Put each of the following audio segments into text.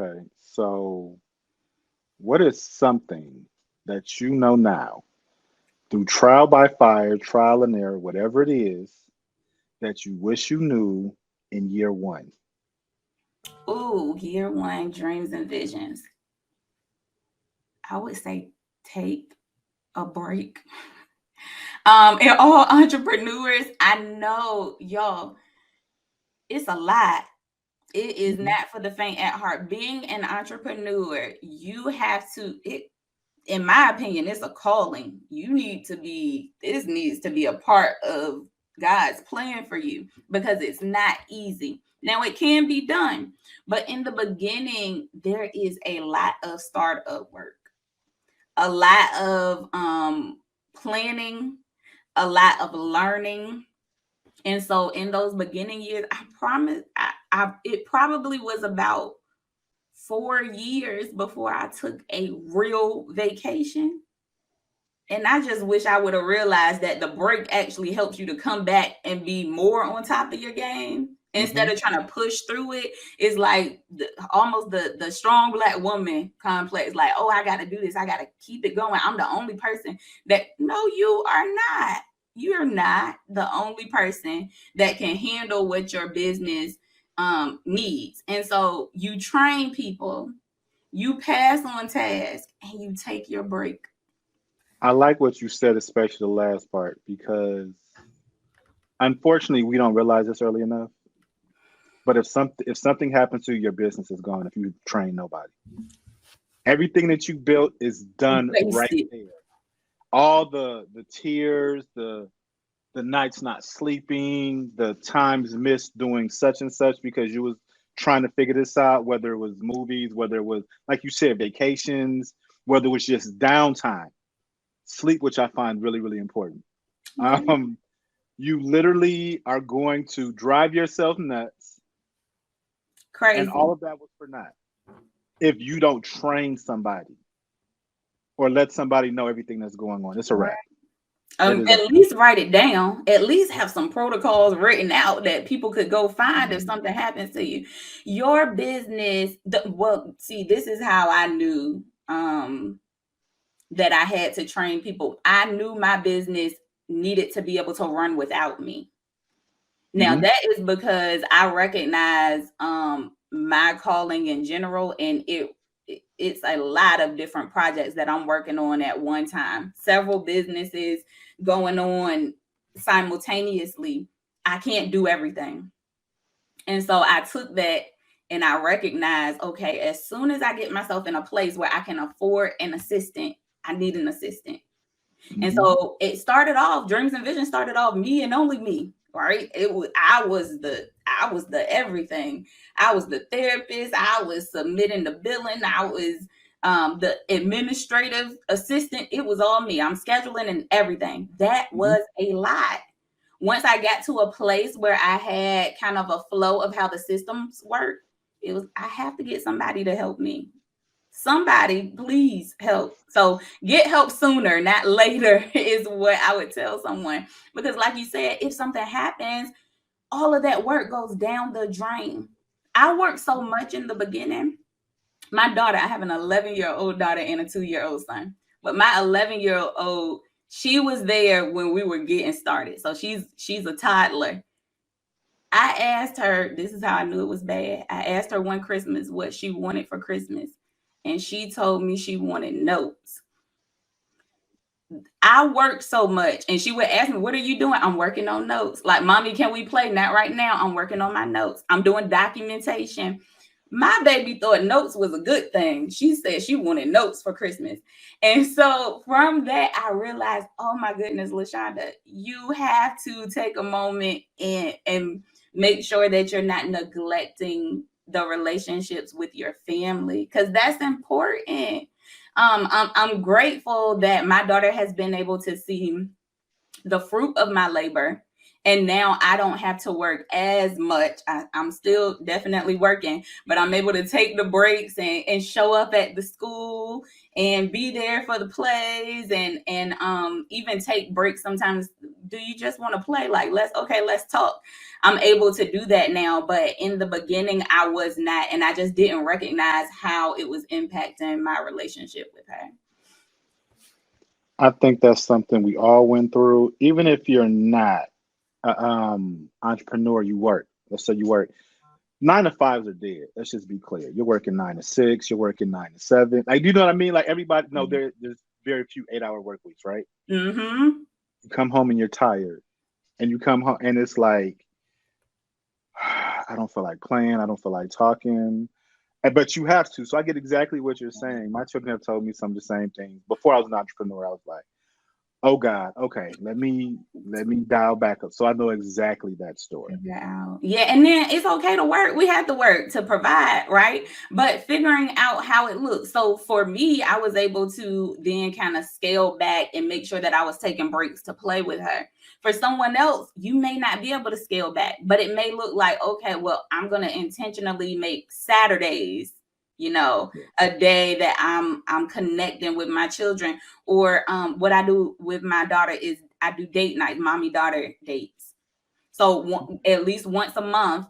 Okay. So, what is something that you know now through trial by fire, trial and error, whatever it is, that you wish you knew in year one? Ooh, year one, dreams and visions. I would say take a break. And all entrepreneurs, I know y'all, it's a lot. It is Hmm. not for the faint at heart. Being an entrepreneur, you have to, it, in my opinion, it's a calling. This needs to be a part of God's plan for you because it's not easy. Now, it can be done, but in the beginning, there is a lot of startup work, a lot of planning, a lot of learning. And so, in those beginning years, I promise, it probably was about 4 years before I took a real vacation. And I just wish I would have realized that the break actually helps you to come back and be more on top of your game instead Hmm. of trying to push through it. It's like almost the strong black woman complex. Like, oh, I got to do this. I got to keep it going. I'm the only person that. No, you are not. You're not the only person that can handle what your business needs. And so you train people, you pass on tasks, and you take your break. I like what you said, especially the last part, because unfortunately we don't realize this early enough. But if something happens to you, your business is gone if you train nobody. Everything that you built is You done right wasted. there. All the tears, the nights not sleeping, the times missed doing such and such because you was trying to figure this out, whether it was movies, whether it was like you said, vacations, whether it was just downtime, sleep, which I find really, really important. Yeah, Um, you literally are going to drive yourself nuts, and crazy. all of that was for naught if you don't train somebody or let somebody know everything that's going on. It's a wrap. It is a At wrap. least write it down. At least have some protocols written out that people could go find if Mhm. something happens to you. Your business, well, see, this is how I knew that I had to train people. I knew my business needed to be able to run without me. Now Mhm. that is because I recognize my calling in general, and it's a lot of different projects that I'm working on at one time. Several businesses going on simultaneously. I can't do everything. And so I took that and I recognized, okay, as soon as I get myself in a place where I can afford an assistant, I need an assistant. And Mhm. so it started off, Dreams and Vision started off me and only me, right? I was the everything. I was the therapist, I was submitting the billing, I was the administrative assistant. It was all me. I'm scheduling and everything. That Mhm. was a lot. Once I got to a place where I had kind of a flow of how the systems work, it was I have to get somebody to help me. Somebody please help. So get help sooner, not later, is what I would tell someone. Because like you said, if something happens, all of that work goes down the drain. I worked so much in the beginning. My daughter, I have an 11-year-old daughter and a 2-year-old son. But my 11-year-old, she was there when we were getting started. So she's a toddler. I asked her, this is how I knew it was bad. I asked her one Christmas what she wanted for Christmas, and she told me she wanted notes. I work so much, and she would ask me, "What are you doing?" I'm working on notes. Like, mommy, can we play? Not right now. I'm working on my notes. I'm doing documentation. My baby thought notes was a good thing. She said she wanted notes for Christmas. And so from that, I realized, oh my goodness, LaShonda, you have to take a moment and make sure that you're not neglecting the relationships with your family because that's important. I'm grateful that my daughter has been able to see the fruit of my labor And now I don't have to work as much. I'm still definitely working, but I'm able to take the breaks and show up at the school and be there for the plays, and even take breaks sometimes. Do you just want to play? Like, let's talk. I'm able to do that now, but in the beginning I was not, and I just didn't recognize how it was impacting my relationship with her. I think that's something we all went through. Even if you're not a entrepreneur, you work. Let's say you work 9 to 5s are dead. Let's just be clear. You're working 9 to 6. You're working 9 to 7. Like, you know what I mean? Like everybody, no, there's very few 8 hour work weeks, right? Mm-hmm. You come home and you're tired, and you come home and it's like, I don't feel like playing. I don't feel like talking. But you have to. So I get exactly what you're saying. My children have told me some of the same things. Before I was an entrepreneur, I was like, oh God, okay, let me dial back up. So I know exactly that story. Yeah, and then it's okay to work. We have to work to provide, right? But figuring out how it looks. So for me, I was able to then kind of scale back and make sure that I was taking breaks to play with her. For someone else, you may not be able to scale back, but it may look like, okay, well, I'm going to intentionally make Saturdays, Yeah. a day that I'm connecting with my children. Or what I do with my daughter is I do date night, mommy daughter dates. So at least once a month,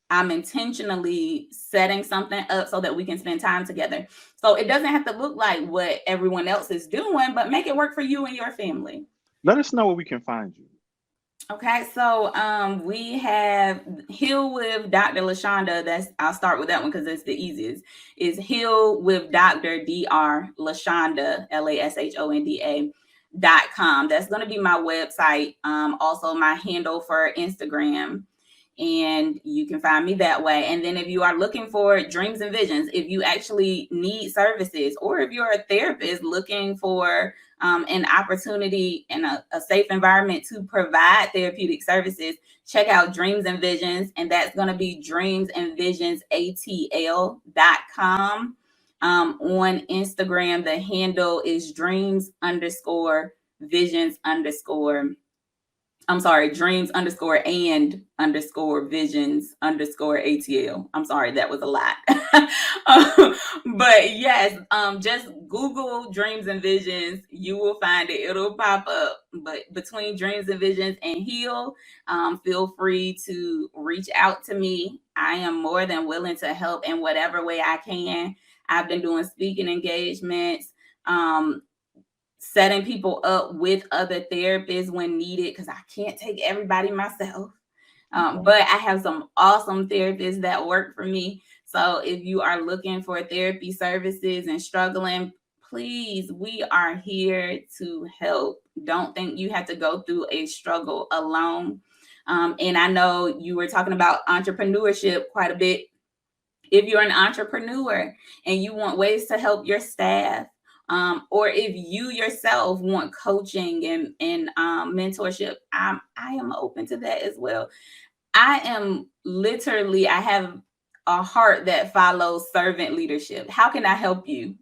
I'm intentionally setting something up so that we can spend time together. So it doesn't have to look like what everyone else is doing, but make it work for you and your family. Let us know where we can find you. Okay, so we have Heal with Dr. LaShonda. I'll start with that one because it's the easiest. Is Heal with Dr. LaShonda, LASHONDA.com. That's going to be my website. Also my handle for Instagram, and you can find me that way. And then if you are looking for dreams and visions, if you actually need services, or if you're a therapist looking for an opportunity and a safe environment to provide therapeutic services, check out Dreams and Visions, and that's going to be dreamsandvisionsatl.com. On Instagram, the handle is dreams underscore visions underscore, I'm sorry, dreams underscore and underscore visions underscore ATL. I'm sorry, that was a lot. But yes, just Google dreams and visions. You will find it. It'll pop up. But between dreams and visions and heal, feel free to reach out to me. I am more than willing to help in whatever way I can. I've been doing speaking engagements. Setting people up with other therapists when needed, because I can't take everybody myself. Okay. But I have some awesome therapists that work for me. So if you are looking for therapy services and struggling, please, we are here to help. Don't think you have to go through a struggle alone. And I know you were talking about entrepreneurship quite a bit. If you're an entrepreneur and you want ways to help your staff, or if you yourself want coaching and mentorship, I am open to that as well. I have a heart that follows servant leadership. How can I help you?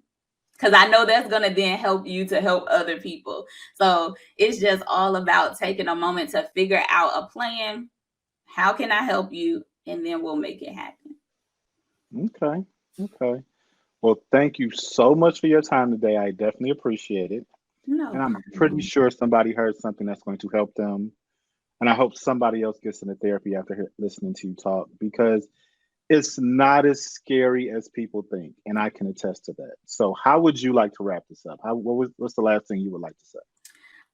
Because I know that's going to then help you to help other people. So it's just all about taking a moment to figure out a plan. How can I help you? And then we'll make it happen. Okay. Okay. Well, thank you so much for your time today. I definitely appreciate it. No And I'm pretty problem. sure somebody heard something that's going to help them. And I hope somebody else gets into therapy after listening to you talk, because it's not as scary as people think. And I can attest to that. So, how would you like to wrap this up? What's the last thing you would like to say?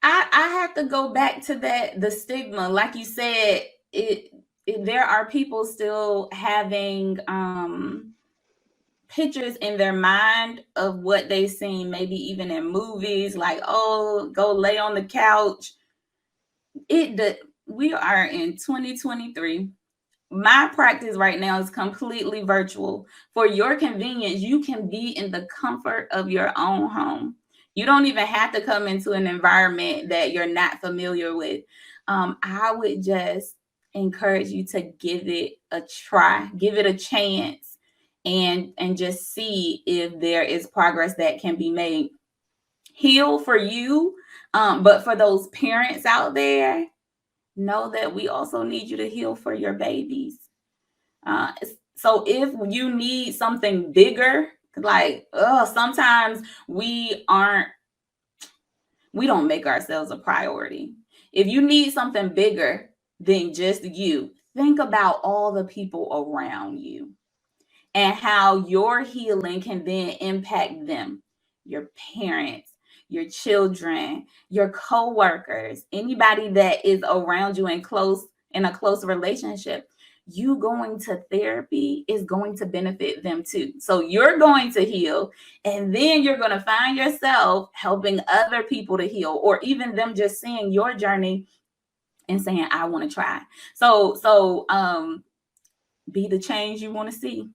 I have to go back to that, the stigma. Like you said, there are people still having pictures in their mind of what they've seen, maybe even in movies, like, oh, go lay on the couch. We are in 2023. My practice right now is completely virtual. For your convenience, you can be in the comfort of your own home. You don't even have to come into an environment that you're not familiar with. I would just encourage you to give it a try, give it a chance, and just see if there is progress that can be made. Heal for you, but for those parents out there, know that we also need you to heal for your babies. Uh, so if you need something bigger, like sometimes we don't make ourselves a priority. If you need something bigger than just you, think about all the people around you and how your healing can then impact them, your parents, your children, your coworkers, anybody that is around you in a close relationship. You going to therapy is going to benefit them too. So you're going to heal, and then you're going to find yourself helping other people to heal, or even them just seeing your journey and saying, I want to try. So be the change you want to see.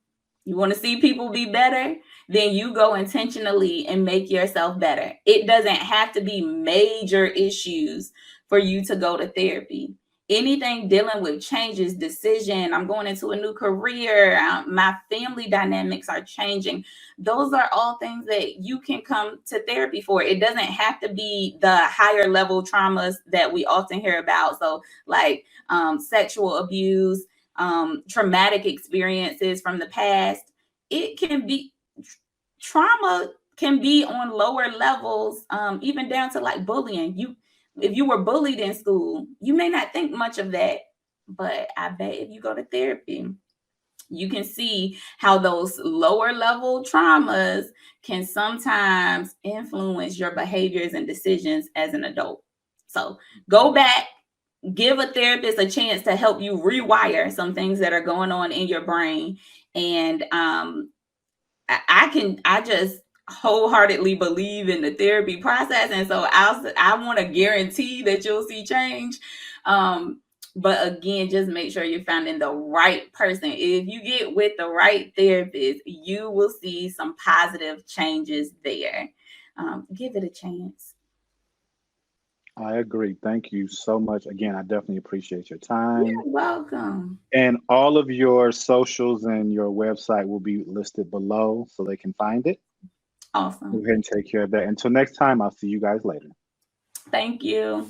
You want to see people be better, then you go intentionally and make yourself better. It doesn't have to be major issues for you to go to therapy. Anything dealing with changes, decision, I'm going into a new career, my family dynamics are changing. Those are all things that you can come to therapy for. It doesn't have to be the higher level traumas that we often hear about. So, like sexual abuse, traumatic experiences from the past. It can be trauma can be on lower levels, even down to like bullying. If you were bullied in school, you may not think much of that, but I bet if you go to therapy, you can see how those lower level traumas can sometimes influence your behaviors and decisions as an adult. So go back, give a therapist a chance to help you rewire some things that are going on in your brain. And I just wholeheartedly believe in the therapy process, and so I want to guarantee that you'll see change. um but again, just make sure you're finding the right person. If you get with the right therapist, you will see some positive changes there. Give it a chance. I agree. Thank you so much. Again, I definitely appreciate your time. You're welcome. And all of your socials and your website will be listed below so they can find it. Go Awesome. ahead and take care of that. Until next time, I'll see you guys later. Thank you.